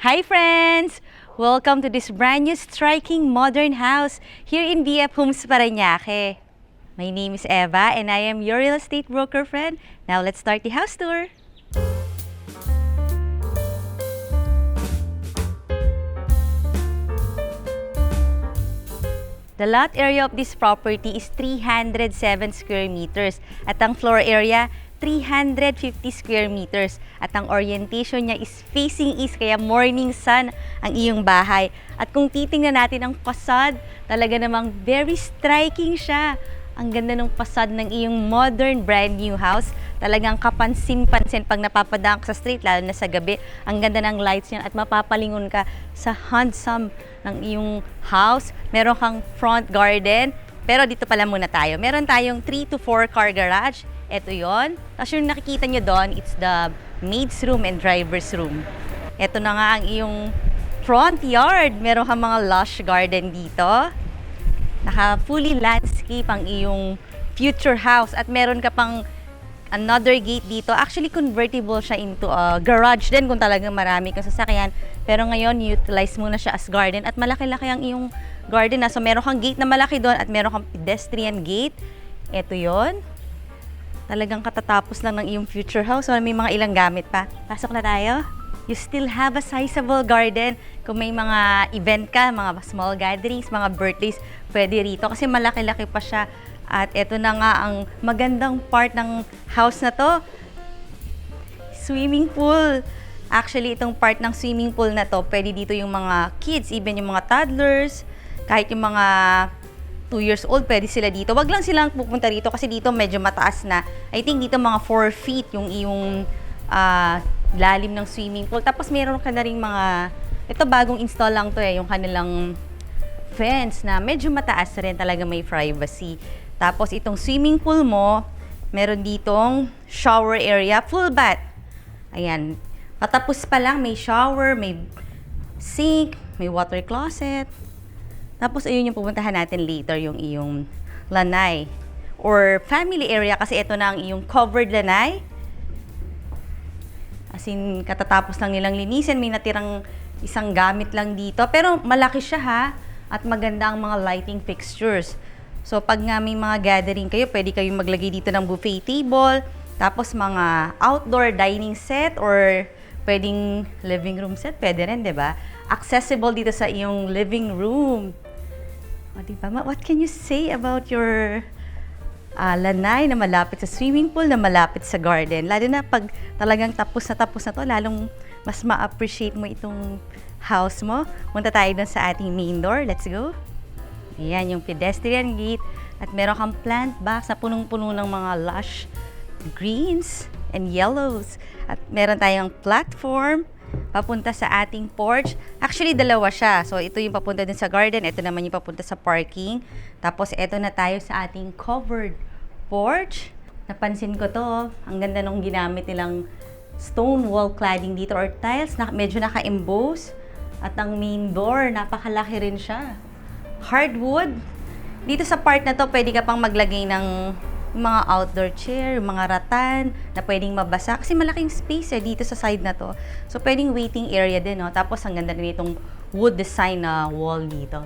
Hi friends! Welcome to this brand new striking modern house here in BF Homes Parañaque. My name is Eva and I am your real estate broker friend. Now let's start the house tour. The lot area of this property is 307 square meters at ang floor area 350 square meters at ang orientation niya is facing east kaya morning sun ang iyong bahay. At kung titingnan natin ang facade, talaga namang very striking siya. Ang ganda ng facade ng iyong modern brand new house. Talagang kapansin-pansin pag napapadaan ka sa street, lalo na sa gabi. Ang ganda ng lights niyan at mapapalingon ka sa handsome ng iyong house. Meron kang front garden. Pero dito pala muna tayo. Meron tayong 3 to 4 car garage. Ito yon. Tapos yung nakikita nyo doon, it's the maid's room and driver's room. Ito na nga ang iyong front yard. Meron kang mga lush garden dito. Naka fully landscape ang iyong future house at meron ka pang another gate dito. Actually, convertible siya into a garage din kung talagang marami kang sasakyan. Pero ngayon, utilize muna siya as garden at malaki-laki ang iyong garden na. So, meron kang gate na malaki doon at meron kang pedestrian gate. Ito yon. Talagang katatapos lang ng iyong future house. So, may mga ilang gamit pa. Pasok na tayo. You still have a sizable garden. Kung may mga event ka, mga small gatherings, mga birthdays, pwede rito. Kasi malaki-laki pa siya. At ito na nga ang magandang part ng house na to. Swimming pool. Actually, itong part ng swimming pool na to, pwede dito yung mga kids, even yung mga toddlers, kahit yung mga 2 years old, pwede sila dito. Wag lang silang pupunta dito kasi dito medyo mataas na. I think dito mga 4 feet yung iyong lalim ng swimming pool. Tapos meron ka na rin mga, ito bagong install lang to yung kanilang fence na medyo mataas rin, talaga may privacy. Tapos itong swimming pool mo, meron ditong shower area, full bath. Ayan, patapos pa lang, may shower, may sink, may water closet. Tapos ayun yung pupuntahan natin later, yung iyong lanay or family area kasi ito na ang iyong covered lanay. As in, katatapos lang nilang linisin, may natirang isang gamit lang dito. Pero malaki siya ha, at maganda ang mga lighting fixtures. So pag nga may mga gathering kayo, pwede kayong maglagay dito ng buffet table, tapos mga outdoor dining set or pwedeng living room set, pwede rin, di ba? Accessible dito sa iyong living room. O, diba? What can you say about your lanay na malapit sa swimming pool, na malapit sa garden? Lalo na pag talagang tapos na to, lalong mas ma-appreciate mo itong house mo. Punta tayo dun sa ating main door. Let's go. Ayan, yung pedestrian gate. At meron kang plant box na punong-puno ng mga lush greens and yellows. At meron tayong platform papunta sa ating porch. Actually, dalawa siya. So, ito yung papunta din sa garden. Ito naman yung papunta sa parking. Tapos, ito na tayo sa ating covered porch. Napansin ko to. Ang ganda nung ginamit nilang stone wall cladding dito or tiles na medyo naka-emboss. At ang main door, napakalaki rin siya. Hardwood. Dito sa part na to, pwede ka pang maglagay ng mga outdoor chair, mga ratan na pwedeng mabasa. Kasi malaking space dito sa side na to. So, pwedeng waiting area din. No? Tapos, ang ganda rin itong wood design na wall dito.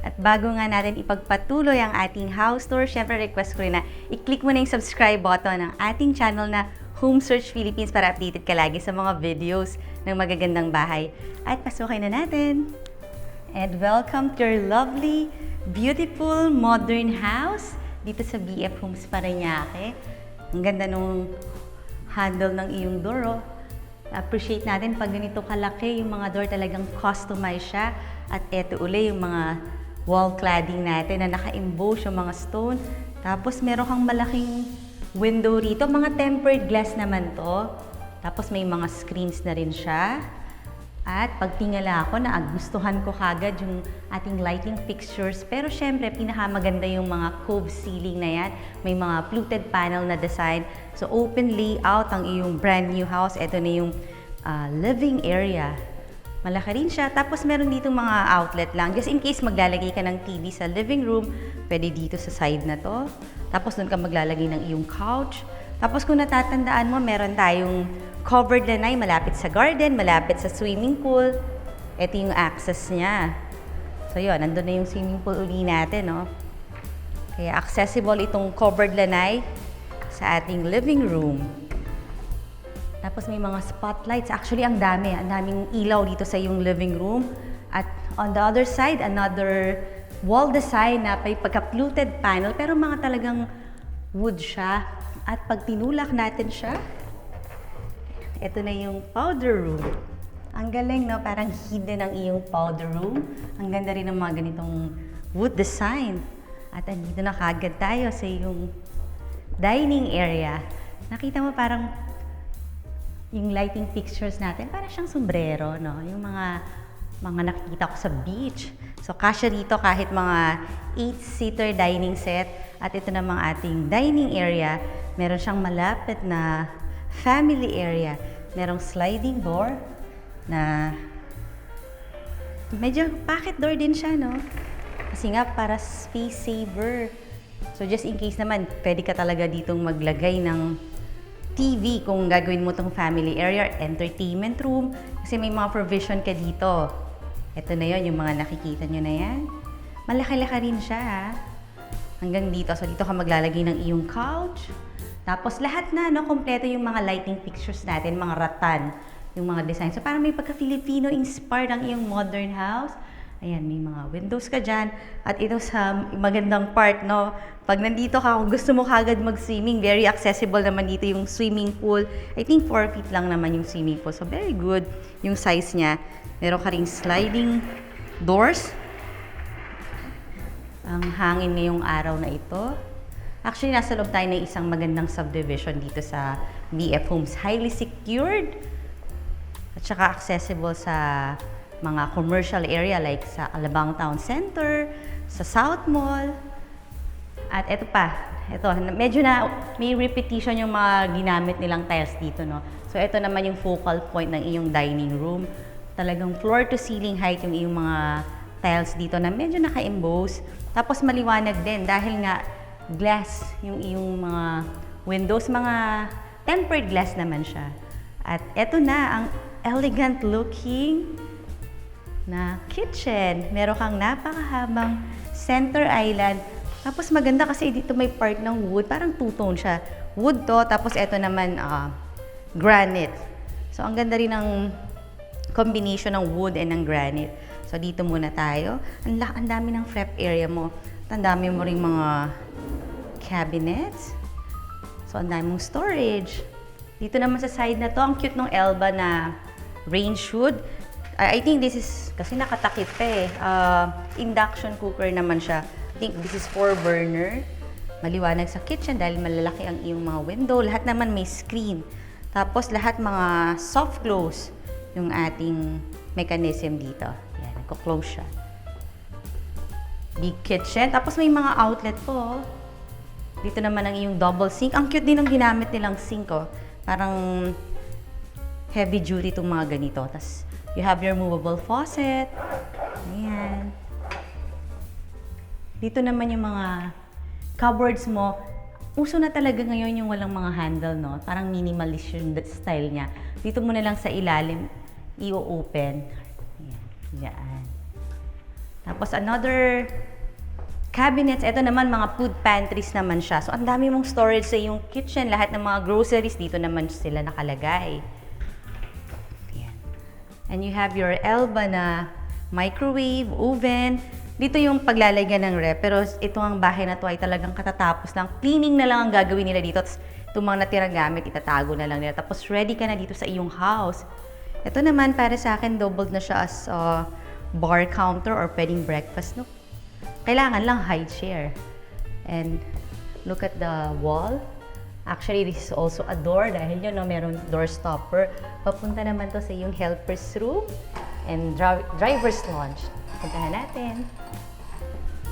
At bago nga natin ipagpatuloy ang ating house tour, syempre request ko rin na i-click mo na yung subscribe button ng ating channel na Home Search Philippines para updated ka lagi sa mga videos ng magagandang bahay. At pasukin na natin! And welcome to your lovely, beautiful, modern house dito sa BF Homes Parañaque. Ang ganda nung handle ng iyong door. Appreciate natin pag ganito kalaki, yung mga door talagang customize siya. At eto uli yung mga wall cladding natin na naka-emboss yung mga stone. Tapos meron kang malaking window rito. Mga tempered glass naman to. Tapos may mga screens na rin siya. At pag tingala ako, naagustuhan ko kagad yung ating lighting fixtures. Pero syempre, pinakamaganda yung mga cove ceiling na yan. May mga fluted panel na design. So open layout ang iyong brand new house. Ito na yung living area. Malaki rin siya. Tapos meron dito mga outlet lang. Just in case maglalagay ka ng TV sa living room, pwede dito sa side na to. Tapos doon ka maglalagay ng iyong couch. Tapos kung natatandaan mo, meron tayong covered lanay malapit sa garden, malapit sa swimming pool. Ito yung access niya. So yun, nandun na yung swimming pool uli natin, no? Kaya accessible itong covered lanay sa ating living room. Tapos may mga spotlights. Actually, ang dami. Ang daming ilaw dito sa yung living room. At on the other side, another wall design na may pagka-fluted panel. Pero mga talagang wood siya. At pag tinulak natin siya, ito na yung powder room. Ang galing, no? Parang hidden ang iyong powder room. Ang ganda rin ng mga ganitong wood design. At andito na kagad tayo sa yung dining area. Nakita mo parang yung lighting fixtures natin, parang siyang sombrero, no? Yung mga nakikita ko sa beach. So, kasya dito kahit mga 8-seater dining set. At ito namang ating dining area. Meron siyang malapit na family area. Merong sliding door na medyo pocket door din siya, no? Kasi nga para space saver. So just in case naman, pwede ka talaga ditong maglagay ng TV kung gagawin mo tong family area, entertainment room. Kasi may mga provision ka dito. Ito na yon, yung mga nakikita nyo na yan. Malaki-laki rin siya, ha? Hanggang dito. So dito ka maglalagay ng iyong couch. Tapos lahat na, no, kompleto yung mga lighting fixtures natin, mga rattan, yung mga design. So parang may pagka-Filipino inspired ang iyong modern house. Ayan, may mga windows ka dyan. At ito sa magandang part, no, pag nandito ka, kung gusto mo kagad mag-swimming, very accessible naman dito yung swimming pool. I think 4 feet lang naman yung swimming pool. So very good yung size niya. Meron ka ring sliding doors. Ang hangin ngayong araw na ito. Actually, nasa loob tayo ng isang magandang subdivision dito sa BF Homes. Highly secured at saka accessible sa mga commercial area like sa Alabang Town Center, sa South Mall. At ito pa, ito, medyo na may repetition yung mga ginamit nilang tiles dito, no? So ito naman yung focal point ng iyong dining room. Talagang floor to ceiling height yung iyong mga tiles dito na medyo naka-emboss. Tapos maliwanag din dahil nga glass yung iyong mga windows, mga tempered glass naman siya. At eto na ang elegant looking na kitchen. Meron kang napakahabang center island. Tapos maganda kasi dito may part ng wood, parang two-tone siya. Wood to, tapos eto naman granite. So ang ganda rin ng combination ng wood and ng granite. So dito muna tayo. Ang dami ng prep area mo. Ang dami mo ring mga cabinets. So, ang dami mong storage. Dito naman sa side na to, ang cute ng Elba na range hood. I think this is, kasi nakatakip pa eh. Induction cooker naman siya. I think this is 4 burner. Maliwanag sa kitchen dahil malalaki ang iyong mga window. Lahat naman may screen. Tapos lahat mga soft close yung ating mechanism dito. Yan, nagko-close siya. Big kitchen. Tapos may mga outlet po. Dito naman ang iyong double sink. Ang cute din ng ginamit nilang sink, oh. Parang heavy duty itong mga ganito. Tapos you have your movable faucet. Ayan. Dito naman yung mga cupboards mo. Uso na talaga ngayon yung walang mga handle, no? Parang minimalist yung style niya. Dito mo na lang sa ilalim, i-open. Ayan. Diyan. Tapos another cabinets. Ito naman, mga food pantries naman siya. So, ang dami mong storage sa yung kitchen. Lahat ng mga groceries, dito naman sila nakalagay. Ayan. And you have your Elba na microwave, oven. Dito yung paglalagyan ng rep. Pero ito ang bahay na to ay talagang katatapos lang. Cleaning na lang ang gagawin nila dito. Tapos itong mga natirang gamit, itatago na lang nila. Tapos ready ka na dito sa iyong house. Ito naman, para sa akin, doubled na siya as bar counter or pwedeng breakfast, no? Kailangan lang high chair. And look at the wall. Actually, this is also a door dahil yun, no, meron door stopper. Papunta naman to sa yung helper's room and driver's lounge. Puntahan natin.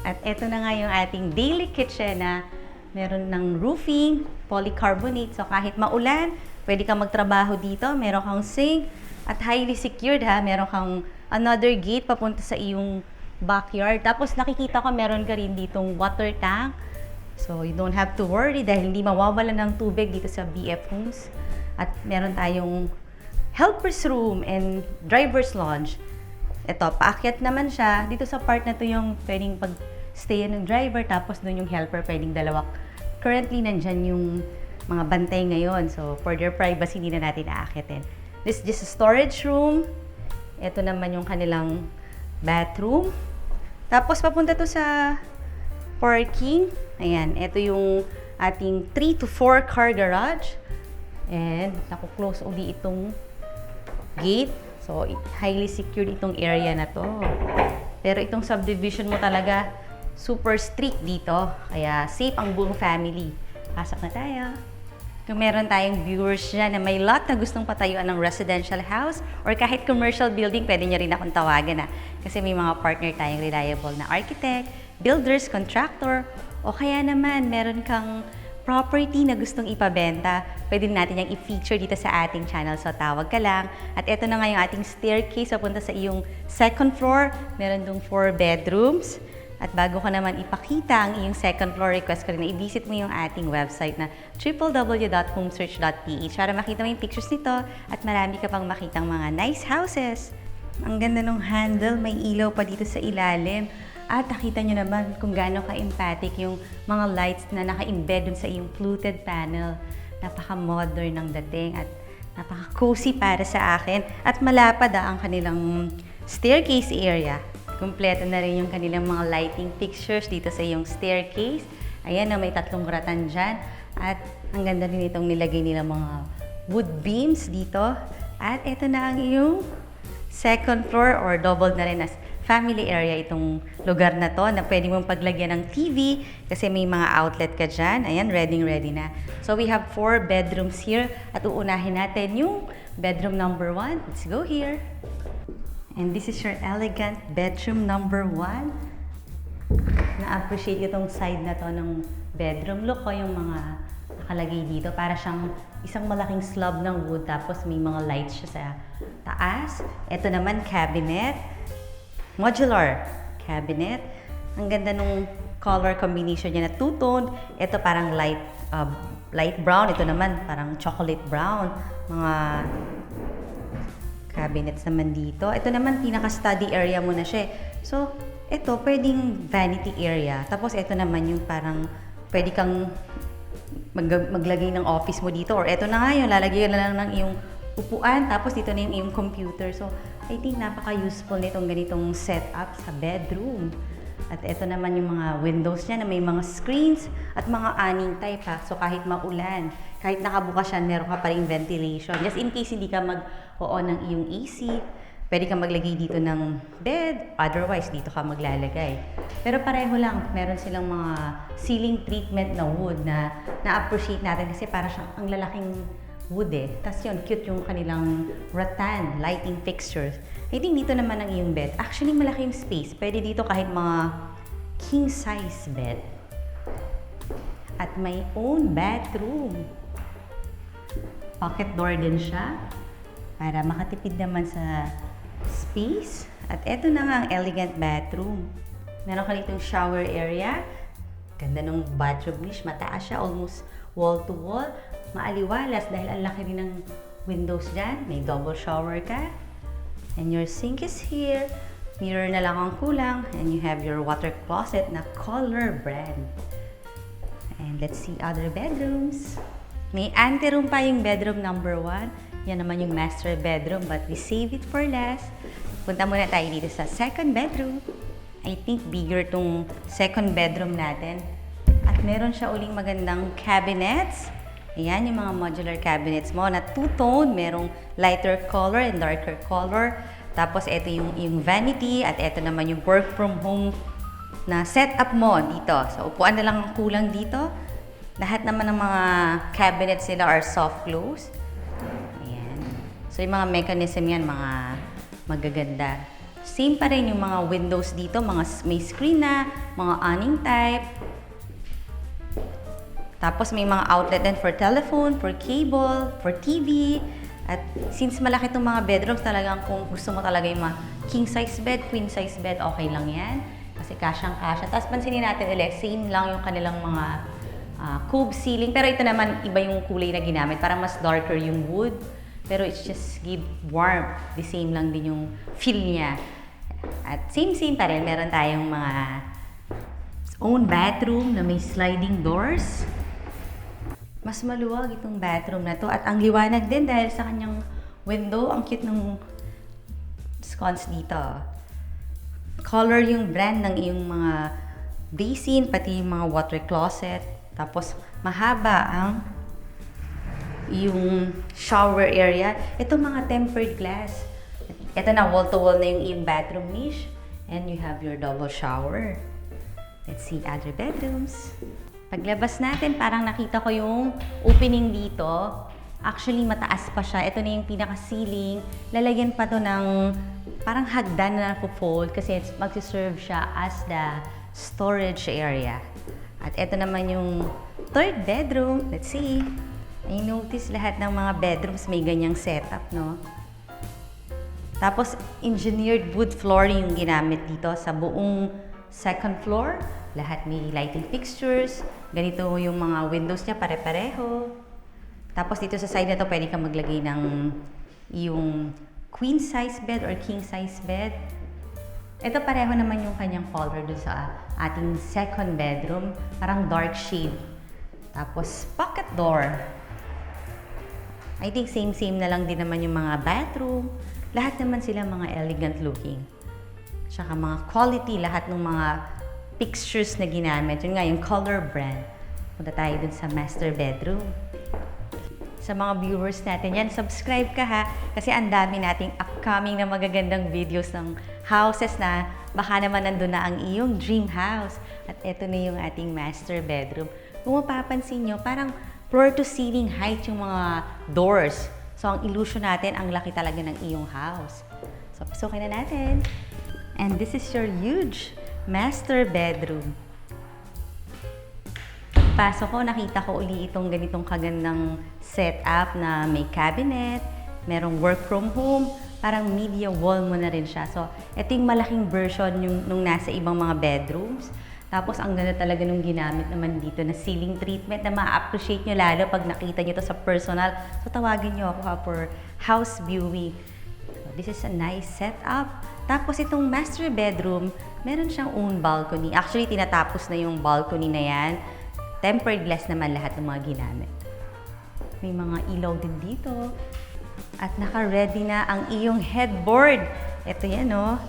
At ito na nga yung ating daily kitchen na meron ng roofing, polycarbonate. So kahit maulan, pwede kang magtrabaho dito. Meron kang sink at highly secured, ha. Meron kang another gate papunta sa iyong backyard. Tapos nakikita ko meron ka rin ditong water tank So, you don't have to worry dahil hindi mawawalan ng tubig dito sa BF Homes. At meron tayong helper's room and driver's lounge. Ito, paakyat naman siya. Dito sa part na to yung pwedeng pag-stay ng driver, tapos doon yung helper, pwedeng dalawa. Currently, nandyan yung mga bantay ngayon. So, for their privacy, hindi na natin aakyatin. This is just a storage room. Ito naman yung kanilang bathroom. Tapos, papunta to sa parking. Ayan, ito yung ating 3 to 4 car garage. And, naku-close uli itong gate. So, highly secured itong area na to. Pero itong subdivision mo talaga, super strict dito. Kaya, safe ang buong family. Pasok na tayo. Kung meron tayong viewers dyan na may lot na gustong patayuan ng residential house or kahit commercial building, pwede nyo rin akong tawagan kasi may mga partner tayong reliable na architect, builders, contractor, o kaya naman meron kang property na gustong ipabenta, pwede natin yung i-feature dito sa ating channel. So, tawag ka lang. At ito na nga yung ating staircase papunta sa iyong second floor. Meron dong 4 bedrooms. At bago ko naman ipakita ang iyong second floor, request ko rin na i-visit mo yung ating website na www.homesearch.ph para makita mo yung pictures nito at marami ka pang makitang mga nice houses. Ang ganda ng handle, may ilaw pa dito sa ilalim. At nakita nyo naman kung gaano ka-emphatic yung mga lights na naka-embed dun sa iyong fluted panel. Napaka-modern ng dating at napaka-cozy para sa akin. At malapad ang kanilang staircase area. Kompleto na rin yung kanilang mga lighting fixtures dito sa iyong staircase. Ayan na, may 3 ratan dyan. At ang ganda rin itong nilagay nila mga wood beams dito. At ito na ang iyong second floor or double na rin as family area itong lugar na to na pwede mong paglagyan ng TV kasi may mga outlet ka dyan. Ayan, ready na. So we have 4 bedrooms here at uunahin natin yung bedroom number 1. Let's go here. And this is your elegant bedroom number 1. Na-appreciate itong side na to ng bedroom. Look ko yung mga nakalagay dito. Para siyang isang malaking slab ng wood tapos may mga lights siya sa taas. Ito naman cabinet. Modular cabinet. Ang ganda nung color combination niya na two-tone. Ito parang light brown. Ito naman parang chocolate brown. Mga cabinets naman dito. Ito naman pinaka-study area mo na siya. So, ito pwedeng vanity area. Tapos ito naman yung parang pwede kang maglagay ng office mo dito. Or ito na nga yun, lalagyan na lang ng iyong upuan. Tapos dito na yung iyong computer. So, I think napaka-useful nitong ganitong setup sa bedroom. At ito naman yung mga windows niya na may mga screens at mga awning type ha. So kahit maulan, kahit nakabukas siya, meron ka pa rin ventilation. Just in case hindi ka mag-on ng iyong AC, pwede ka maglagay dito ng bed, otherwise dito ka maglalagay. Pero pareho lang, meron silang mga ceiling treatment na wood na na-appreciate natin kasi para siyang ang lalaking wood eh. Tapos yun, cute yung kanilang rattan, lighting fixtures. I think dito naman ang iyong bed. Actually, malaki yung space. Pwede dito kahit mga king size bed. At may own bathroom. Pocket door din siya para makatipid naman sa space. At eto na nga ang elegant bathroom. Meron ka ditong shower area. Ganda ng bathroom niche. Mataas siya, almost wall to wall. Maaliwalas dahil ang laki rin ng windows dyan. May double shower ka. And your sink is here. Mirror na lang ang kulang. And you have your water closet na color brand. And let's see other bedrooms. May anteroom pa yung bedroom number 1. Yan naman yung master bedroom but we save it for last. Punta muna tayo dito sa second bedroom. I think bigger tong second bedroom natin. At meron siya uling magandang cabinets. Ayan yung mga modular cabinets mo na two-tone. Merong lighter color and darker color. Tapos ito yung vanity at ito naman yung work from home na setup mo dito. So upuan na lang ang kulang dito. Lahat naman ng mga cabinets nila are soft close. Ayan. So yung mga mechanism yan, mga magaganda. Same pa rin yung mga windows dito, mga may screen na, mga awning type. Tapos may mga outlet din for telephone, for cable, for TV. At since malaki itong mga bedrooms, talagang kung gusto mo talaga yung mga king size bed, queen size bed, okay lang yan. Kasi kasyang-kasya. Tapos pansinin natin ulit, same lang yung kanilang mga cube ceiling. Pero ito naman, iba yung kulay na ginamit. Parang mas darker yung wood. Pero it's just give warmth. The same lang din yung feel niya. At same pa rin, meron tayong mga own bathroom na may sliding doors. Mas maluwag itong bathroom na to. At ang liwanag din dahil sa kanyang window. Ang cute ng sconce dito. Color yung brand ng iyong mga basin, pati yung mga water closet. Tapos mahaba ang yung shower area. Ito mga tempered glass. Ito na, wall-to-wall na yung iyong bathroom niche. And you have your double shower. Let's see other bedrooms. Paglabas natin, parang nakita ko yung opening dito. Actually, mataas pa siya. Ito na yung pinaka-ceiling. Lalagyan pa to ng parang hagdan na napo-fold kasi magsiserve siya as the storage area. At ito naman yung third bedroom. Let's see. I notice lahat ng mga bedrooms may ganyang setup, no? Tapos, engineered wood flooring yung ginamit dito sa buong second floor. Lahat may lighting fixtures. Ganito yung mga windows niya, pare-pareho. Tapos dito sa side na to, pwede kang maglagay ng yung queen size bed or king size bed. Ito pareho naman yung kanyang color dun sa ating second bedroom. Parang dark shade. Tapos pocket door. I think same na lang din naman yung mga bathroom. Lahat naman sila mga elegant looking. Tsaka mga quality, lahat ng mga fixtures na ginamit. Yun nga, yung color brand. Punta tayo dun sa master bedroom. Sa mga viewers natin yan, subscribe ka ha. Kasi ang dami nating upcoming na magagandang videos ng houses na baka naman nandun na ang iyong dream house. At eto na yung ating master bedroom. Kung mapapansin nyo, parang floor to ceiling height yung mga doors. So ang illusion natin, ang laki talaga ng iyong house. So pasukin na natin. And this is your huge master bedroom. Pasok ko, nakita ko uli itong ganitong kagandang setup na may cabinet, merong work from home, parang media wall mo na rin siya. So, ito yung malaking version nung nasa ibang mga bedrooms. Tapos, ang ganda talaga nung ginamit naman dito na ceiling treatment na ma-appreciate nyo lalo pag nakita nyo to sa personal. So, tawagin nyo ako ha for house viewing. So, this is a nice setup. Tapos, itong master bedroom, meron siyang own balcony. Actually, tinatapos na yung balcony na yan. Tempered glass naman lahat ng mga ginamit. May mga ilaw din dito. At naka-ready na ang iyong headboard. Ito yan, oh.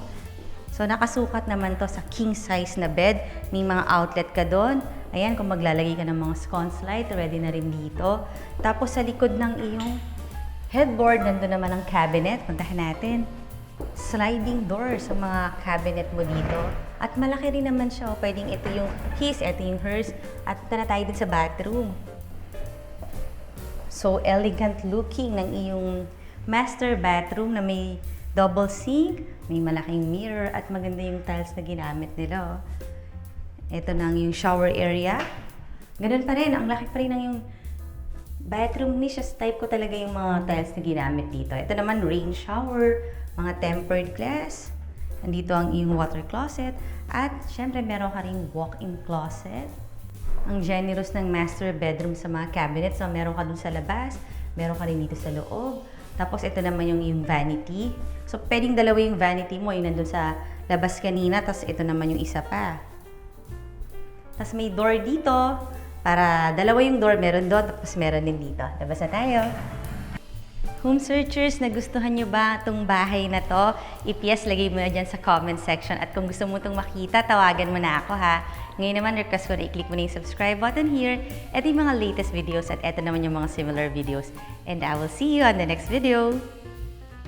So, nakasukat naman to sa king size na bed. May mga outlet ka doon. Ayan, kung maglalagay ka ng mga sconce light, ready na rin dito. Tapos, sa likod ng iyong headboard, nandun naman ang cabinet. Puntahan natin. Sliding door sa mga cabinet mo dito. At malaki rin naman siya. Pwedeng ito yung his, ito yung hers. At ito na tayo din sa bathroom. So, elegant looking ng iyong master bathroom na may double sink, may malaking mirror, at maganda yung tiles na ginamit nila. Ito na yung shower area. Ganun pa rin, ang laki pa rin ng yung bathroom niche. Type ko talaga yung mga tiles na ginamit dito. Ito naman, rain shower, mga tempered glass. Nandito ang iyong water closet. At syempre, meron ka rin walk-in closet. Ang generous ng master bedroom sa mga cabinets. So, meron ka dun sa labas, meron ka rin dito sa loob. Tapos, ito naman yung vanity. So, pwedeng dalawa yung vanity mo, yung nandun sa labas kanina. Tapos, ito naman yung isa pa. Tapos, may door dito. Para dalawa yung door, meron doon. Tapos, meron din dito. Labas na tayo. Home searchers, nagustuhan nyo ba itong bahay na to? If-yes, lagay mo na dyan sa comment section. At kung gusto mo itong makita, tawagan mo na ako ha. Ngayon naman, request ko na i-click mo na yung subscribe button here. Ito yung mga latest videos at ito naman yung mga similar videos. And I will see you on the next video.